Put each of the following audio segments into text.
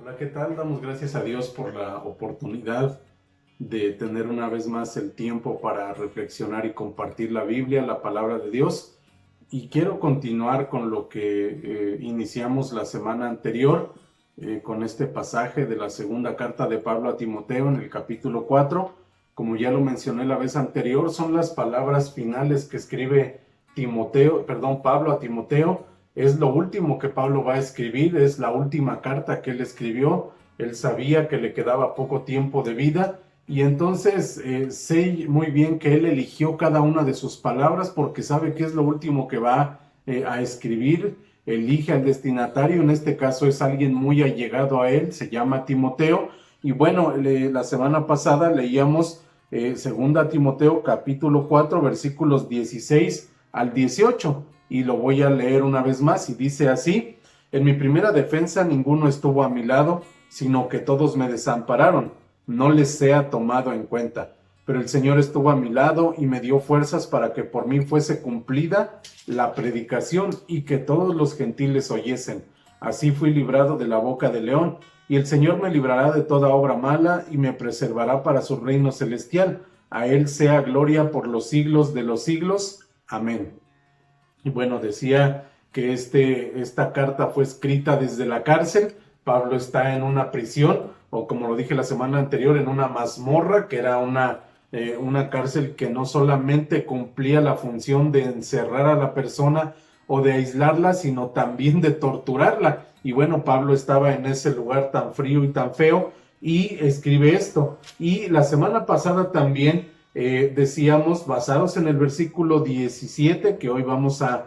Hola, ¿qué tal? Damos gracias a Dios por la oportunidad de tener una vez más el tiempo para reflexionar y compartir la Biblia, la palabra de Dios. Y quiero continuar con lo que iniciamos la semana anterior, con este pasaje de la segunda carta de Pablo a Timoteo en el capítulo 4. Como ya lo mencioné la vez anterior, son las palabras finales que escribe Pablo a Timoteo. Es lo último que Pablo va a escribir, es la última carta que él escribió. Él sabía que le quedaba poco tiempo de vida y entonces sé muy bien que él eligió cada una de sus palabras porque sabe que es lo último que va a escribir. Elige al destinatario, en este caso es alguien muy allegado a él, se llama Timoteo. Y bueno, la semana pasada leíamos segunda Timoteo capítulo 4 versículos 16 al 18 y lo voy a leer una vez más y dice así: en mi primera defensa ninguno estuvo a mi lado, sino que todos me desampararon. No les sea tomado en cuenta, pero el Señor estuvo a mi lado y me dio fuerzas para que por mí fuese cumplida la predicación y que todos los gentiles oyesen. Así fui librado de la boca del león, y el Señor me librará de toda obra mala y me preservará para su reino celestial. A Él sea gloria por los siglos de los siglos. Amén. Y bueno, decía que esta carta fue escrita desde la cárcel. Pablo está en una prisión, o como lo dije la semana anterior, en una mazmorra, que era una cárcel que no solamente cumplía la función de encerrar a la persona o de aislarla, sino también de torturarla. Y bueno, Pablo estaba en ese lugar tan frío y tan feo y escribe esto. Y la semana pasada también decíamos, basados en el versículo 17 que hoy vamos a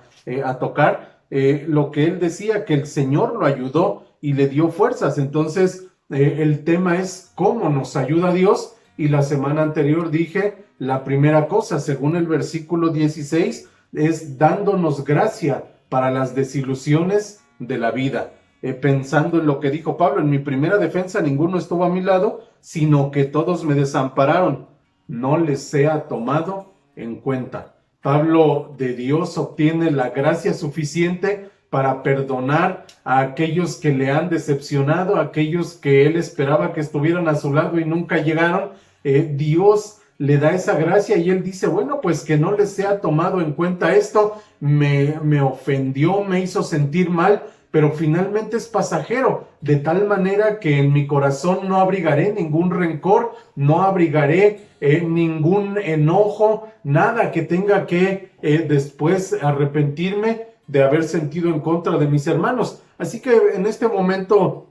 tocar, lo que él decía, que el Señor lo ayudó y le dio fuerzas. Entonces el tema es cómo nos ayuda Dios, y la semana anterior dije, la primera cosa, según el versículo 16, es dándonos gracia para las desilusiones de la vida. Pensando en lo que dijo Pablo, en mi primera defensa ninguno estuvo a mi lado, sino que todos me desampararon. No les sea tomado en cuenta. Pablo de Dios obtiene la gracia suficiente para perdonar a aquellos que le han decepcionado, a aquellos que él esperaba que estuvieran a su lado y nunca llegaron. Dios le da esa gracia y él dice, bueno, pues que no les sea tomado en cuenta esto, me ofendió, me hizo sentir mal, pero finalmente es pasajero, de tal manera que en mi corazón no abrigaré ningún rencor, no abrigaré ningún enojo, nada que tenga que después arrepentirme de haber sentido en contra de mis hermanos. Así que en este momento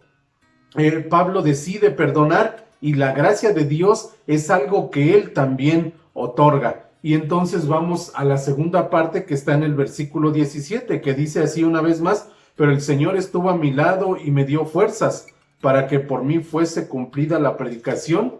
Pablo decide perdonar, y la gracia de Dios es algo que él también otorga. Y entonces vamos a la segunda parte que está en el versículo 17, que dice así una vez más: pero el Señor estuvo a mi lado y me dio fuerzas para que por mí fuese cumplida la predicación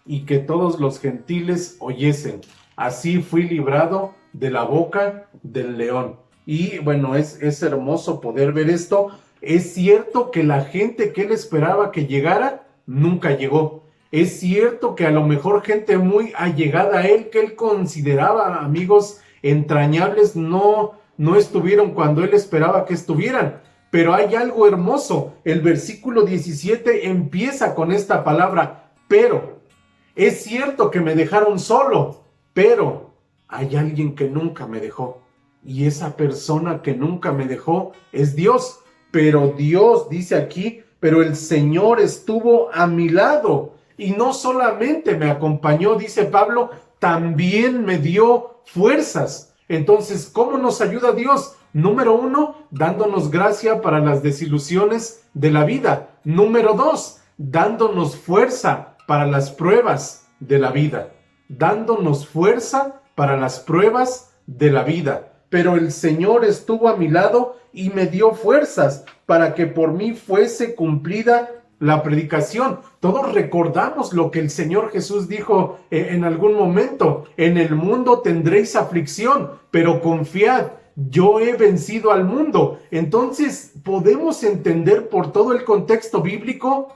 y que todos los gentiles oyesen. Así fui librado de la boca del león. Y bueno, es hermoso poder ver esto. Es cierto que la gente que él esperaba que llegara, nunca llegó. Es cierto que a lo mejor gente muy allegada a él, que él consideraba amigos entrañables, no estuvieron cuando él esperaba que estuvieran. Pero hay algo hermoso. El versículo 17 empieza con esta palabra, pero. Es cierto que me dejaron solo, pero hay alguien que nunca me dejó. Y esa persona que nunca me dejó es Dios. Pero Dios dice aquí, pero el Señor estuvo a mi lado. Y no solamente me acompañó, dice Pablo, también me dio fuerzas. Entonces, ¿cómo nos ayuda Dios? Número 1, dándonos gracia para las desilusiones de la vida. Número 2, dándonos fuerza para las pruebas de la vida. Dándonos fuerza para las pruebas de la vida. Pero el Señor estuvo a mi lado y me dio fuerzas para que por mí fuese cumplida la predicación. Todos recordamos lo que el Señor Jesús dijo en algún momento: en el mundo tendréis aflicción, pero confiad, yo he vencido al mundo. Entonces podemos entender por todo el contexto bíblico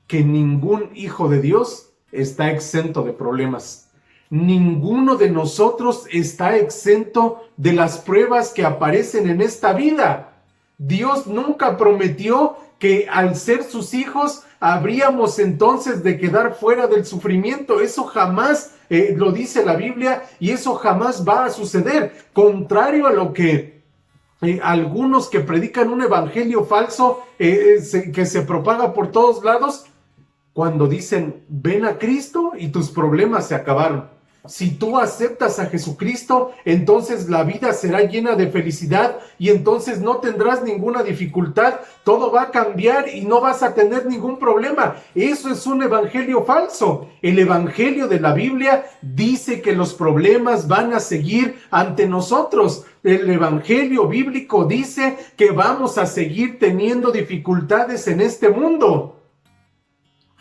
que ningún hijo de Dios está exento de problemas. Ninguno de nosotros está exento de las pruebas que aparecen en esta vida. Dios nunca prometió que al ser sus hijos habríamos entonces de quedar fuera del sufrimiento. Eso jamás lo dice la Biblia y eso jamás va a suceder. Contrario a lo que algunos que predican un evangelio falso que se propaga por todos lados, cuando dicen, ven a Cristo y tus problemas se acabaron. Si tú aceptas a Jesucristo, entonces la vida será llena de felicidad y entonces no tendrás ninguna dificultad, todo va a cambiar y no vas a tener ningún problema. Eso es un evangelio falso. El evangelio de la Biblia dice que los problemas van a seguir ante nosotros. El evangelio bíblico dice que vamos a seguir teniendo dificultades en este mundo.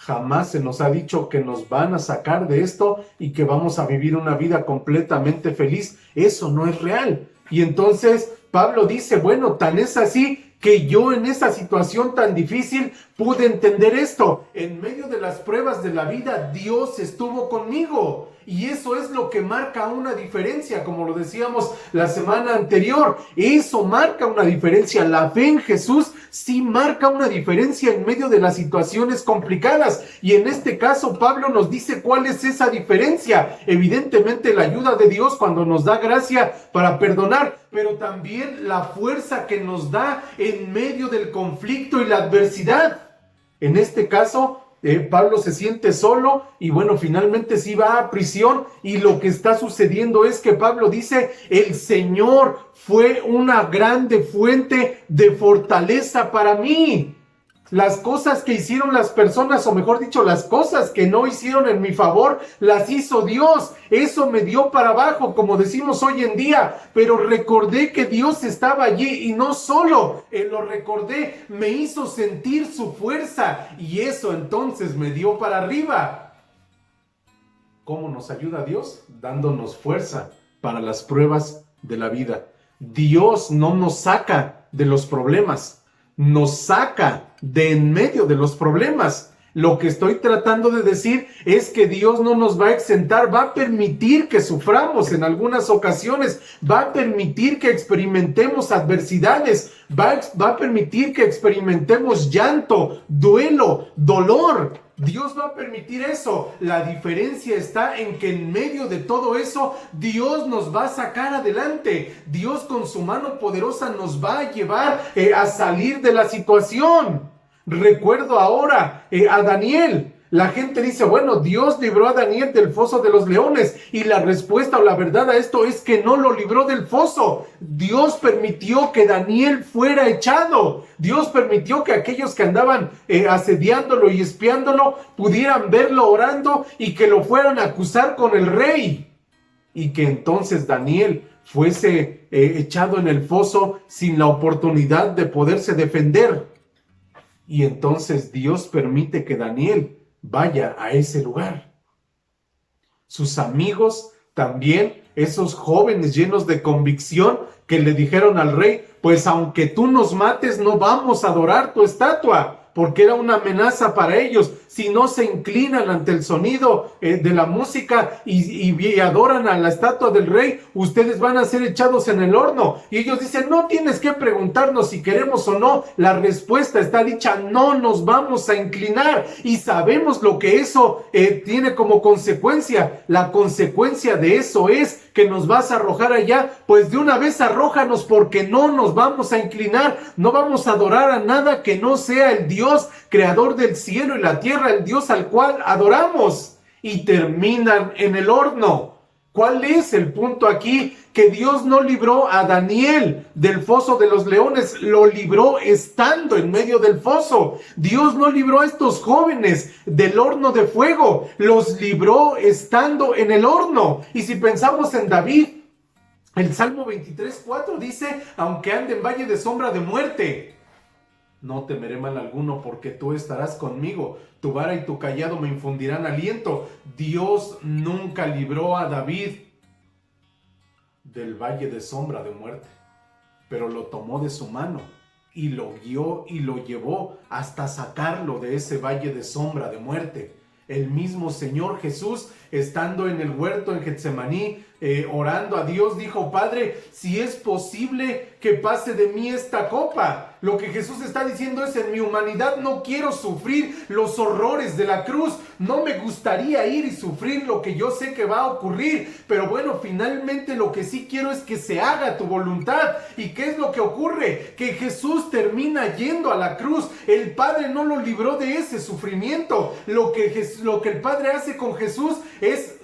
Jamás se nos ha dicho que nos van a sacar de esto y que vamos a vivir una vida completamente feliz. Eso no es real. Y entonces Pablo dice, bueno, tan es así que yo en esa situación tan difícil pude entender esto. En medio de las pruebas de la vida, Dios estuvo conmigo. Y eso es lo que marca una diferencia, como lo decíamos la semana anterior. Eso marca una diferencia. La fe en Jesús sí marca una diferencia en medio de las situaciones complicadas. Y en este caso, Pablo nos dice cuál es esa diferencia. Evidentemente, la ayuda de Dios cuando nos da gracia para perdonar, pero también la fuerza que nos da en medio del conflicto y la adversidad. En este caso, Pablo se siente solo y bueno, finalmente sí va a prisión y lo que está sucediendo es que Pablo dice, el Señor fue una grande fuente de fortaleza para mí. Las cosas que hicieron las personas, o mejor dicho, las cosas que no hicieron en mi favor, las hizo Dios. Eso me dio para abajo, como decimos hoy en día. Pero recordé que Dios estaba allí y no solo lo recordé, me hizo sentir su fuerza y eso entonces me dio para arriba. ¿Cómo nos ayuda Dios? Dándonos fuerza para las pruebas de la vida. Dios no nos saca de los problemas. Nos saca de en medio de los problemas. Lo que estoy tratando de decir es que Dios no nos va a exentar, va a permitir que suframos en algunas ocasiones, va a permitir que experimentemos adversidades, va a permitir que experimentemos llanto, duelo, dolor. Dios va a permitir eso. La diferencia está en que en medio de todo eso, Dios nos va a sacar adelante. Dios con su mano poderosa nos va a llevar a salir de la situación. Recuerdo ahora a Daniel. La gente dice, bueno, Dios libró a Daniel del foso de los leones. Y la respuesta o la verdad a esto es que no lo libró del foso. Dios permitió que Daniel fuera echado. Dios permitió que aquellos que andaban asediándolo y espiándolo pudieran verlo orando y que lo fueran a acusar con el rey. Y que entonces Daniel fuese echado en el foso sin la oportunidad de poderse defender. Y entonces Dios permite que Daniel vaya a ese lugar. Sus amigos también, esos jóvenes llenos de convicción que le dijeron al rey, pues aunque tú nos mates, no vamos a adorar tu estatua, porque era una amenaza para ellos. Si no se inclinan ante el sonido de la música y adoran a la estatua del rey, ustedes van a ser echados en el horno. Y ellos dicen, no tienes que preguntarnos si queremos o no. La respuesta está dicha, no nos vamos a inclinar. Y sabemos lo que eso tiene como consecuencia. La consecuencia de eso es que nos vas a arrojar allá. Pues de una vez arrójanos, porque no nos vamos a inclinar. No vamos a adorar a nada que no sea el Dios creador del cielo y la tierra, el Dios al cual adoramos. Y terminan en el horno. ¿Cuál es el punto aquí? Que Dios no libró a Daniel del foso de los leones, lo libró estando en medio del foso. Dios no libró a estos jóvenes del horno de fuego, los libró estando en el horno. Y si pensamos en David, el Salmo 23:4 dice, aunque ande en valle de sombra de muerte, no temeré mal alguno, porque tú estarás conmigo. Tu vara y tu cayado me infundirán aliento. Dios nunca libró a David del valle de sombra de muerte, pero lo tomó de su mano y lo guió y lo llevó hasta sacarlo de ese valle de sombra de muerte. El mismo Señor Jesús, estando en el huerto en Getsemaní, orando a Dios, dijo, Padre, si es posible que pase de mí esta copa. Lo que Jesús está diciendo es: en mi humanidad no quiero sufrir los horrores de la cruz. No me gustaría ir y sufrir lo que yo sé que va a ocurrir. Pero bueno, finalmente lo que sí quiero es que se haga tu voluntad. ¿Y qué es lo que ocurre? Que Jesús termina yendo a la cruz. El Padre no lo libró de ese sufrimiento. Lo que el Padre hace con Jesús es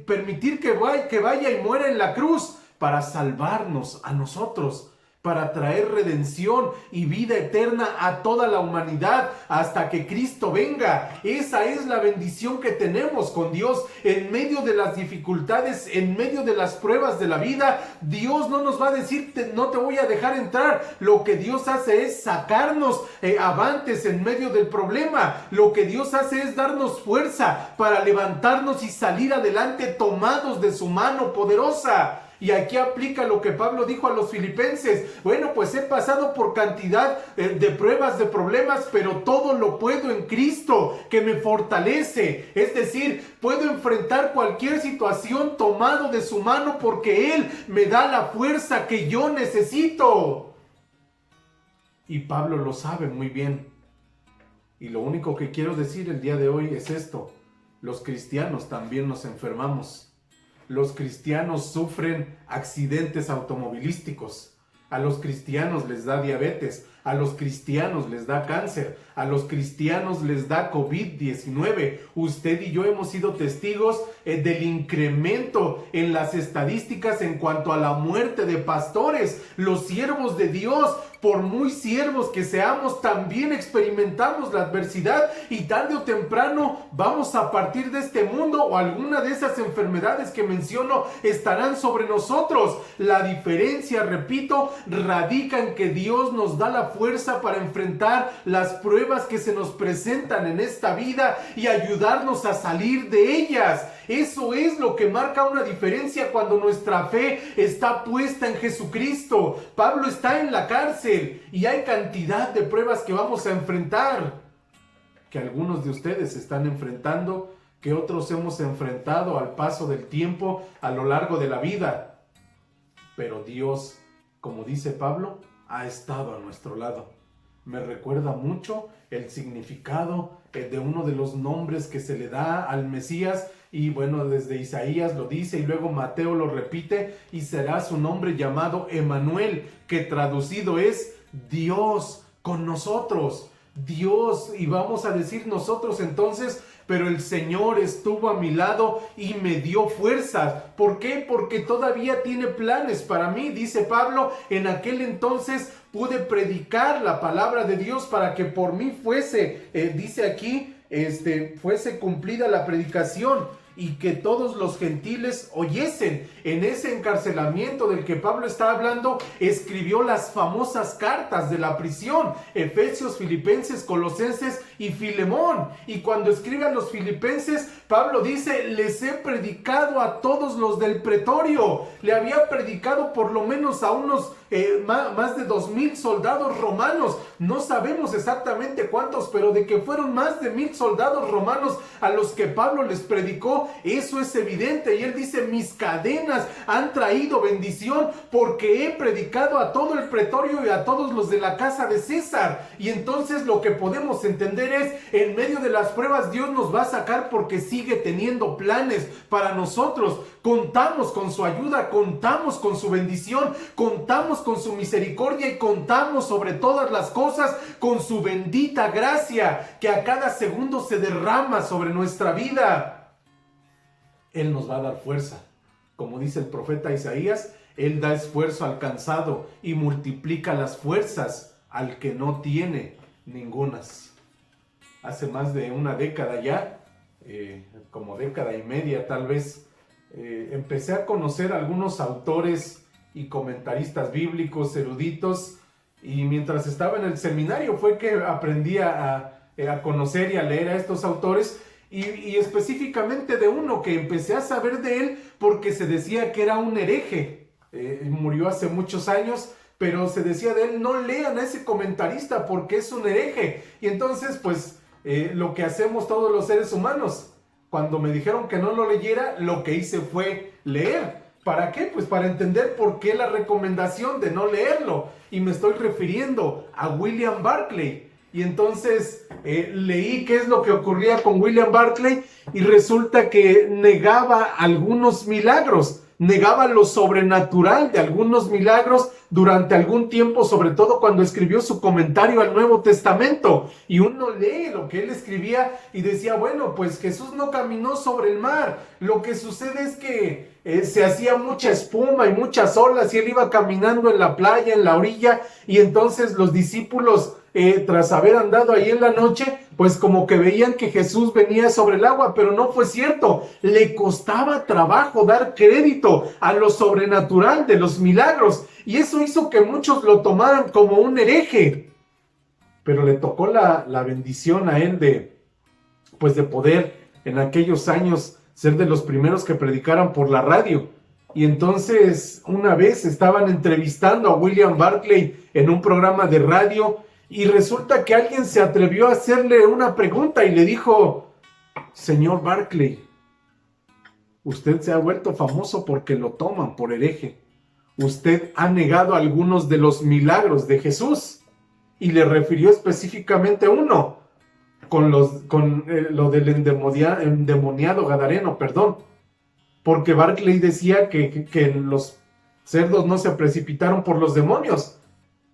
permitir que vaya y muera en la cruz para salvarnos a nosotros, para traer redención y vida eterna a toda la humanidad hasta que Cristo venga. Esa es la bendición que tenemos con Dios. En medio de las dificultades, en medio de las pruebas de la vida, Dios no nos va a decir: no te voy a dejar entrar. Lo que Dios hace es sacarnos avantes en medio del problema. Lo que Dios hace es darnos fuerza para levantarnos y salir adelante tomados de su mano poderosa. Y aquí aplica lo que Pablo dijo a los filipenses: bueno, pues he pasado por cantidad de pruebas, de problemas, pero todo lo puedo en Cristo, que me fortalece. Es decir, puedo enfrentar cualquier situación tomado de su mano porque Él me da la fuerza que yo necesito. Y Pablo lo sabe muy bien. Y lo único que quiero decir el día de hoy es esto: los cristianos también nos enfermamos. Los cristianos sufren accidentes automovilísticos. A los cristianos les da diabetes. A los cristianos les da cáncer. A los cristianos les da COVID-19. Usted y yo hemos sido testigos del incremento en las estadísticas en cuanto a la muerte de pastores. Los siervos de Dios, por muy siervos que seamos, también experimentamos la adversidad y tarde o temprano vamos a partir de este mundo, o alguna de esas enfermedades que menciono estarán sobre nosotros. La diferencia, repito, radica en que Dios nos da la fuerza para enfrentar las pruebas que se nos presentan en esta vida y ayudarnos a salir de ellas. Eso es lo que marca una diferencia cuando nuestra fe está puesta en Jesucristo. Pablo está en la cárcel y hay cantidad de pruebas que vamos a enfrentar, que algunos de ustedes están enfrentando, que otros hemos enfrentado al paso del tiempo a lo largo de la vida. Pero Dios, como dice Pablo, ha estado a nuestro lado. Me recuerda mucho el significado de uno de los nombres que se le da al Mesías. Y bueno, desde Isaías lo dice y luego Mateo lo repite: y será su nombre llamado Emmanuel, que traducido es Dios con nosotros. Dios, y vamos a decir nosotros entonces: pero el Señor estuvo a mi lado y me dio fuerzas. ¿Por qué? Porque todavía tiene planes para mí. Dice Pablo: en aquel entonces pude predicar la palabra de Dios para que por mí fuese, dice aquí, fuese cumplida la predicación, y que todos los gentiles oyesen. En ese encarcelamiento del que Pablo está hablando, escribió las famosas cartas de la prisión: Efesios, Filipenses, Colosenses y Filemón. Y cuando escribe a los filipenses, Pablo dice: les he predicado a todos los del pretorio. Le había predicado por lo menos a unos más de 2,000 soldados romanos. No sabemos exactamente cuántos, pero de que fueron más de 1,000 soldados romanos a los que Pablo les predicó, eso es evidente. Y él dice: mis cadenas han traído bendición porque he predicado a todo el pretorio y a todos los de la casa de César. Y entonces lo que podemos entender es: en medio de las pruebas Dios nos va a sacar porque sigue teniendo planes para nosotros. Contamos con su ayuda, contamos con su bendición, contamos con su misericordia y contamos sobre todas las cosas con su bendita gracia que a cada segundo se derrama sobre nuestra vida. Él nos va a dar fuerza. Como dice el profeta Isaías: Él da esfuerzo al cansado y multiplica las fuerzas al que no tiene ningunas. Hace más de una década ya, como década y media tal vez, empecé a conocer algunos autores y comentaristas bíblicos eruditos, y mientras estaba en el seminario fue que aprendí a conocer y a leer a estos autores, y específicamente de uno que empecé a saber de él porque se decía que era un hereje. Murió hace muchos años, pero se decía de él: no lean a ese comentarista porque es un hereje. Y entonces pues lo que hacemos todos los seres humanos, cuando me dijeron que no lo leyera, lo que hice fue leer. ¿Para qué? Pues para entender por qué la recomendación de no leerlo. Y me estoy refiriendo a William Barclay. Y entonces leí qué es lo que ocurría con William Barclay y resulta que negaba algunos milagros, negaba lo sobrenatural de algunos milagros durante algún tiempo, sobre todo cuando escribió su comentario al Nuevo Testamento. Y uno lee lo que él escribía y decía, bueno, pues Jesús no caminó sobre el mar. Lo que sucede es que se hacía mucha espuma y muchas olas y él iba caminando en la playa, en la orilla, y entonces los discípulos, tras haber andado ahí en la noche, pues como que veían que Jesús venía sobre el agua, pero no fue cierto. Le costaba trabajo dar crédito a lo sobrenatural de los milagros, y eso hizo que muchos lo tomaran como un hereje. Pero le tocó la bendición a él de poder en aquellos años ser de los primeros que predicaran por la radio. Y entonces una vez estaban entrevistando a William Barclay en un programa de radio y resulta que alguien se atrevió a hacerle una pregunta y le dijo, señor Barclay, usted se ha vuelto famoso porque lo toman por hereje. Usted ha negado algunos de los milagros de Jesús. Y le refirió específicamente a uno, con lo del endemoniado gadareno, porque Barclay decía que los cerdos no se precipitaron por los demonios,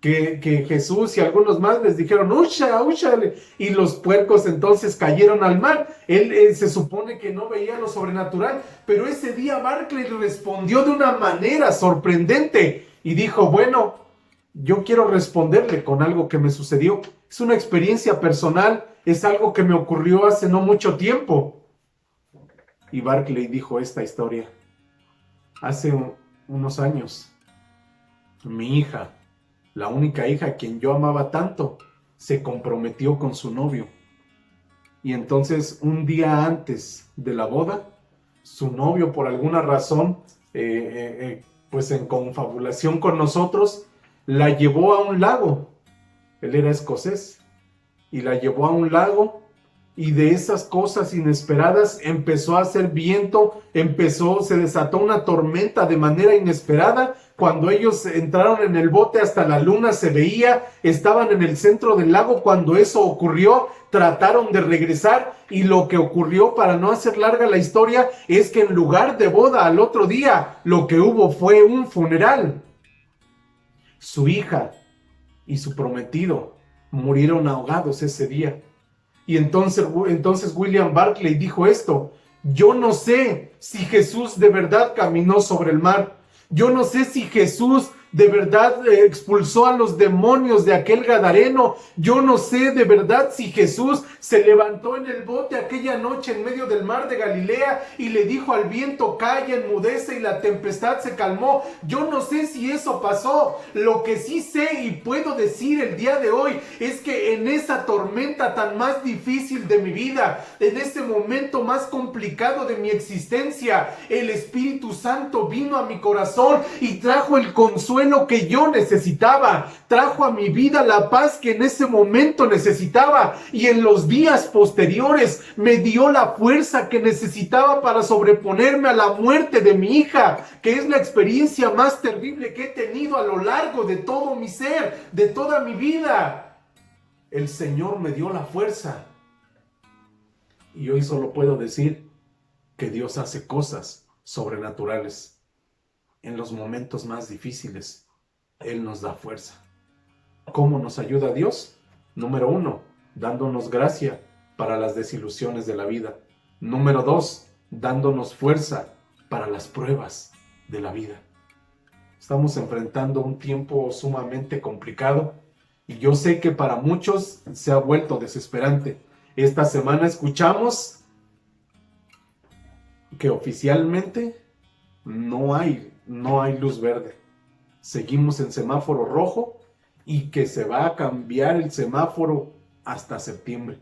que Jesús y algunos más les dijeron, ¡usha, usha! Y los puercos entonces cayeron al mar. Él se supone que no veía lo sobrenatural, pero ese día Barclay respondió de una manera sorprendente y dijo, bueno, yo quiero responderle con algo que me sucedió. Es una experiencia personal, es algo que me ocurrió hace no mucho tiempo. Y Barclay dijo esta historia. Hace unos años, mi hija, la única hija a quien yo amaba tanto, se comprometió con su novio. Y entonces, un día antes de la boda, su novio, por alguna razón, pues en confabulación con nosotros, la llevó a un lago. Él era escocés. Y la llevó a un lago. Y de esas cosas inesperadas empezó a hacer viento, se desató una tormenta de manera inesperada. Cuando ellos entraron en el bote, hasta la luna se veía, estaban en el centro del lago. Cuando eso ocurrió, trataron de regresar, y lo que ocurrió, para no hacer larga la historia, es que en lugar de boda al otro día, lo que hubo fue un funeral. Su hija y su prometido murieron ahogados ese día. Y entonces William Barclay dijo esto: yo no sé si Jesús de verdad caminó sobre el mar. Yo no sé si Jesús de verdad expulsó a los demonios de aquel gadareno. Yo no sé de verdad si Jesús se levantó en el bote aquella noche en medio del mar de Galilea y le dijo al viento, calla, enmudece, y la tempestad se calmó. Yo no sé si eso pasó. Lo que sí sé y puedo decir el día de hoy es que en esa tormenta tan más difícil de mi vida, en ese momento más complicado de mi existencia, el Espíritu Santo vino a mi corazón y trajo el consuelo que yo necesitaba, trajo a mi vida la paz que en ese momento necesitaba, y en los días posteriores me dio la fuerza que necesitaba para sobreponerme a la muerte de mi hija, que es la experiencia más terrible que he tenido a lo largo de todo mi ser, de toda mi vida. El Señor me dio la fuerza, y hoy solo puedo decir que Dios hace cosas sobrenaturales. En los momentos más difíciles, Él nos da fuerza. ¿Cómo nos ayuda Dios? Número 1, dándonos gracia para las desilusiones de la vida. Número 2, dándonos fuerza para las pruebas de la vida. Estamos enfrentando un tiempo sumamente complicado y yo sé que para muchos se ha vuelto desesperante. Esta semana escuchamos que oficialmente no hay luz verde. Seguimos en semáforo rojo y que se va a cambiar el semáforo hasta septiembre.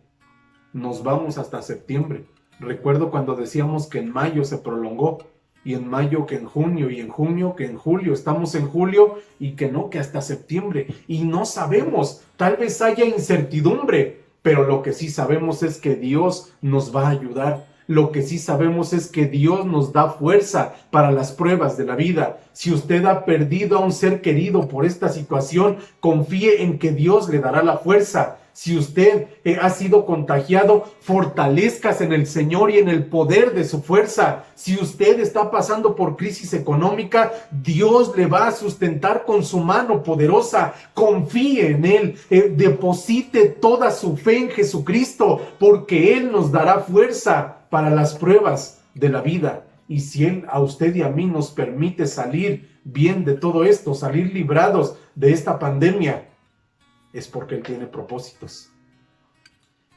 Nos vamos hasta septiembre. Recuerdo cuando decíamos que en mayo se prolongó, y en mayo que en junio, y en junio que en julio. Estamos en julio y que no, que hasta septiembre. Y no sabemos, tal vez haya incertidumbre, pero lo que sí sabemos es que Dios nos va a ayudar. Lo que sí sabemos es que Dios nos da fuerza para las pruebas de la vida. Si usted ha perdido a un ser querido por esta situación, confíe en que Dios le dará la fuerza. Si usted ha sido contagiado, fortalezcas en el Señor y en el poder de su fuerza. Si usted está pasando por crisis económica, Dios le va a sustentar con su mano poderosa. Confíe en Él, deposite toda su fe en Jesucristo, porque Él nos dará fuerza para las pruebas de la vida. Y si Él a usted y a mí nos permite salir bien de todo esto, salir librados de esta pandemia, es porque Él tiene propósitos.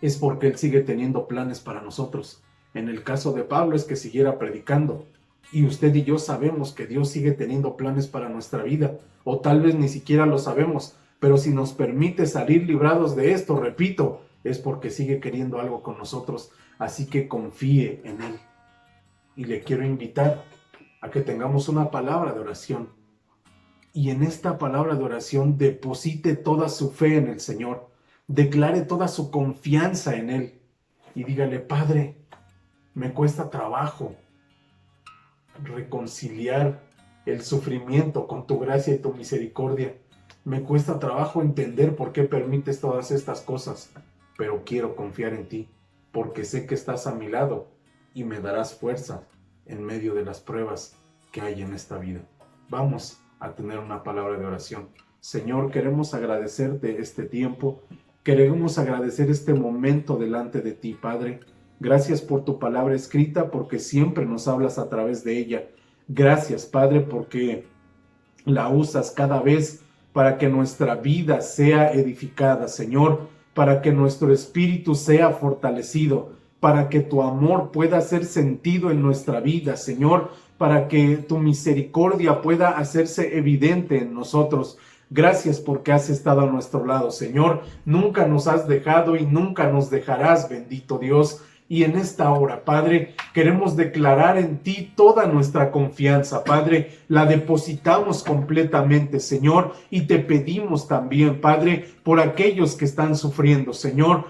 Es porque Él sigue teniendo planes para nosotros. En el caso de Pablo es que siguiera predicando. Y usted y yo sabemos que Dios sigue teniendo planes para nuestra vida. O tal vez ni siquiera lo sabemos. Pero si nos permite salir librados de esto, repito, es porque sigue queriendo algo con nosotros. Así que confíe en Él. Y le quiero invitar a que tengamos una palabra de oración. Y en esta palabra de oración deposite toda su fe en el Señor. Declare toda su confianza en Él. Y dígale: Padre, me cuesta trabajo reconciliar el sufrimiento con tu gracia y tu misericordia. Me cuesta trabajo entender por qué permites todas estas cosas. Pero quiero confiar en ti, porque sé que estás a mi lado y me darás fuerza en medio de las pruebas que hay en esta vida. Vamos a tener una palabra de oración. Señor, queremos agradecerte este tiempo, queremos agradecer este momento delante de ti, Padre. Gracias por tu palabra escrita, porque siempre nos hablas a través de ella. Gracias, Padre, porque la usas cada vez para que nuestra vida sea edificada, Señor, para que nuestro espíritu sea fortalecido, para que tu amor pueda hacer sentido en nuestra vida, Señor, para que tu misericordia pueda hacerse evidente en nosotros. Gracias porque has estado a nuestro lado, Señor. Nunca nos has dejado y nunca nos dejarás, bendito Dios. Y en esta hora, Padre, queremos declarar en ti toda nuestra confianza, Padre. La depositamos completamente, Señor, y te pedimos también, Padre, por aquellos que están sufriendo, Señor.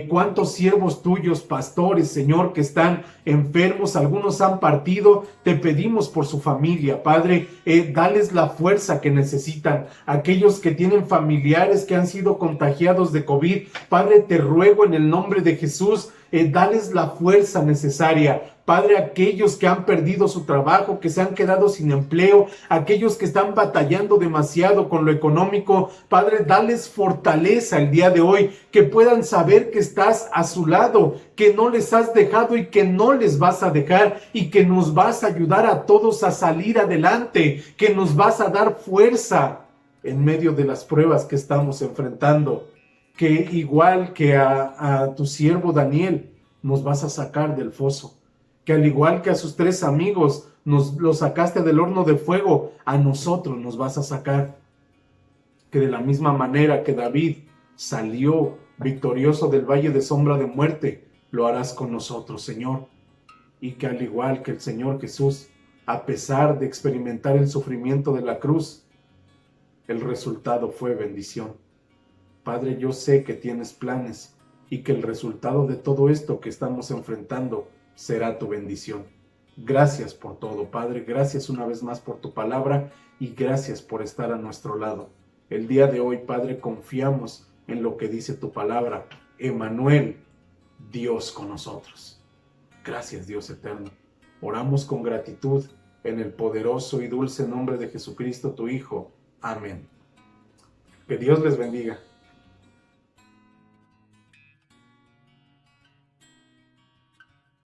Cuántos siervos tuyos, pastores, Señor, que están enfermos, algunos han partido. Te pedimos por su familia, Padre, dales la fuerza que necesitan. Aquellos que tienen familiares que han sido contagiados de COVID, Padre, te ruego en el nombre de Jesús, dales la fuerza necesaria. Padre, aquellos que han perdido su trabajo, que se han quedado sin empleo, aquellos que están batallando demasiado con lo económico, Padre, dales fortaleza el día de hoy, que puedan saber que estás a su lado, que no les has dejado y que no les vas a dejar, y que nos vas a ayudar a todos a salir adelante, que nos vas a dar fuerza en medio de las pruebas que estamos enfrentando, que igual que a tu siervo Daniel, nos vas a sacar del foso, que al igual que a sus 3 amigos nos los sacaste del horno de fuego, a nosotros nos vas a sacar. Que de la misma manera que David salió victorioso del valle de sombra de muerte, lo harás con nosotros, Señor. Y que al igual que el Señor Jesús, a pesar de experimentar el sufrimiento de la cruz, el resultado fue bendición. Padre, yo sé que tienes planes y que el resultado de todo esto que estamos enfrentando será tu bendición. Gracias por todo, Padre. Gracias una vez más por tu palabra y gracias por estar a nuestro lado. El día de hoy, Padre, confiamos en lo que dice tu palabra. Emmanuel, Dios con nosotros. Gracias, Dios eterno. Oramos con gratitud en el poderoso y dulce nombre de Jesucristo, tu Hijo. Amén. Que Dios les bendiga.